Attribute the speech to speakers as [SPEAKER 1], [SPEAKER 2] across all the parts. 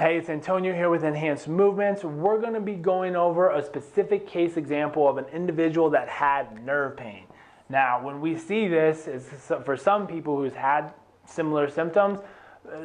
[SPEAKER 1] Hey, it's Antonio here with Enhanced Movements. We're going to be going over a specific case example of an individual that had nerve pain. Now, when we see this, for some people who's had similar symptoms,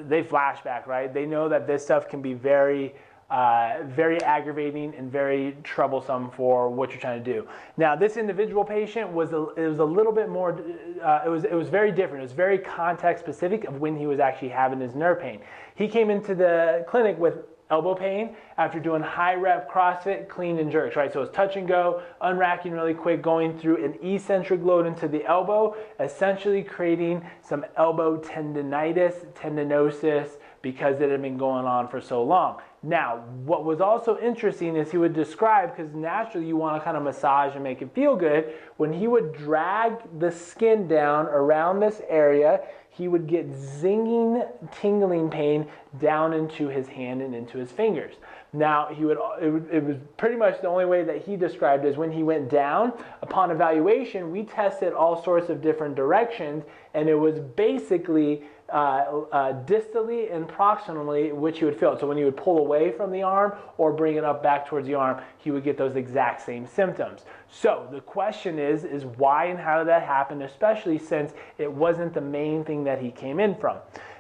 [SPEAKER 1] they flashback, right? They know that this stuff can be very aggravating and very troublesome for what you're trying to do. Now, this individual patient was a little bit more. It was very different. It was very context specific of when he was actually having his nerve pain. He came into the clinic with elbow pain after doing high rep CrossFit clean and jerks, right? So it's touch and go, unracking really quick, going through an eccentric load into the elbow, essentially creating some elbow tendinitis, tendinosis, because it had been going on for so long. Now, what was also interesting is he would describe, because naturally you want to kind of massage and make it feel good, when he would drag the skin down around this area, he would get zinging, tingling pain down into his hand and into his fingers. Now, it was pretty much the only way that he described is when he went down. Upon evaluation, we tested all sorts of different directions, and it was basically distally and proximally which he would feel. So when he would pull away from the arm or bring it up back towards the arm, he would get those exact same symptoms. So the question is why and how did that happen, especially since it wasn't the main thing that he came in from.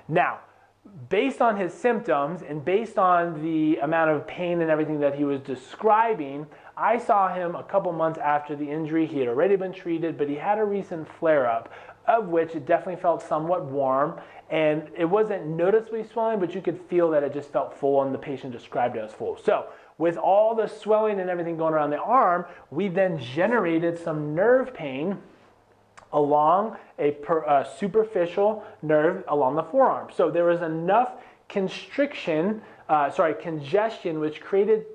[SPEAKER 1] Now, based on his symptoms and based on the amount of pain and everything that he was describing, I saw him a couple months after the injury. He had already been treated, but he had a recent flare-up, of which it definitely felt somewhat warm, and it wasn't noticeably swelling, but you could feel that it just felt full, and the patient described it as full. So with all the swelling and everything going around the arm, we then generated some nerve pain along a superficial nerve along the forearm. So there was enough congestion, which created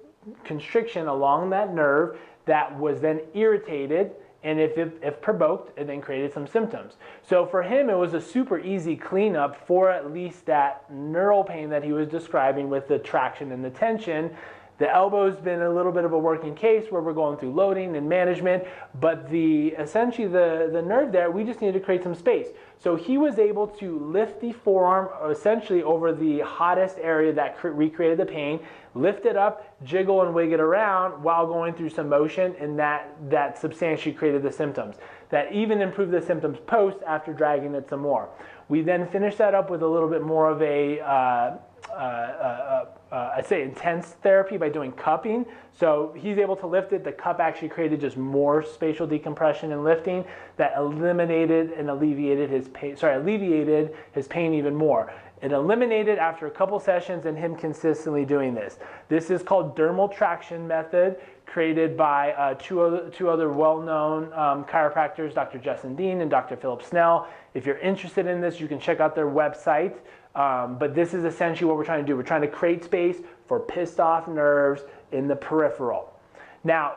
[SPEAKER 1] constriction along that nerve that was then irritated, and if provoked, it then created some symptoms. So for him, it was a super easy cleanup for at least that neural pain that he was describing with the traction and the tension. The elbow's been a little bit of a working case where we're going through loading and management, but essentially the nerve there, we just needed to create some space. So he was able to lift the forearm essentially over the hottest area that recreated the pain, lift it up, jiggle and wig it around while going through some motion, and that substantially created the symptoms. That even improved the symptoms post after dragging it some more. We then finished that up with a little bit more of I'd say intense therapy by doing cupping. So he's able to lift it. The cup actually created just more spatial decompression and lifting that eliminated and alleviated his pain even more. It eliminated after a couple sessions and him consistently doing this. This is called dermal traction method, created by two other well-known chiropractors, Dr. Justin Dean and Dr. Philip Snell. If you're interested in this, you can check out their website. But this is essentially what we're trying to do. We're trying to create space for pissed off nerves in the peripheral. Now,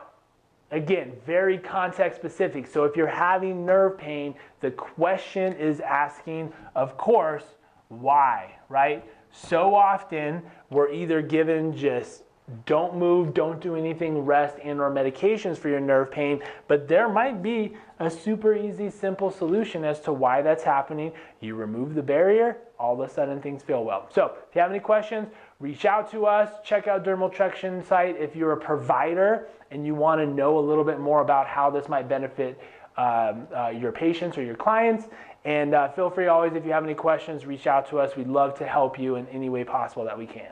[SPEAKER 1] again, very context specific. So if you're having nerve pain, the question is asking, of course, why, right? So often we're either given just don't move, don't do anything, rest and or medications for your nerve pain, but there might be a super easy, simple solution as to why that's happening. You remove the barrier, all of a sudden things feel well. So if you have any questions, reach out to us, check out Dermal Traction site. If you're a provider and you want to know a little bit more about how this might benefit your patients or your clients, and feel free always, if you have any questions, reach out to us. We'd love to help you in any way possible that we can.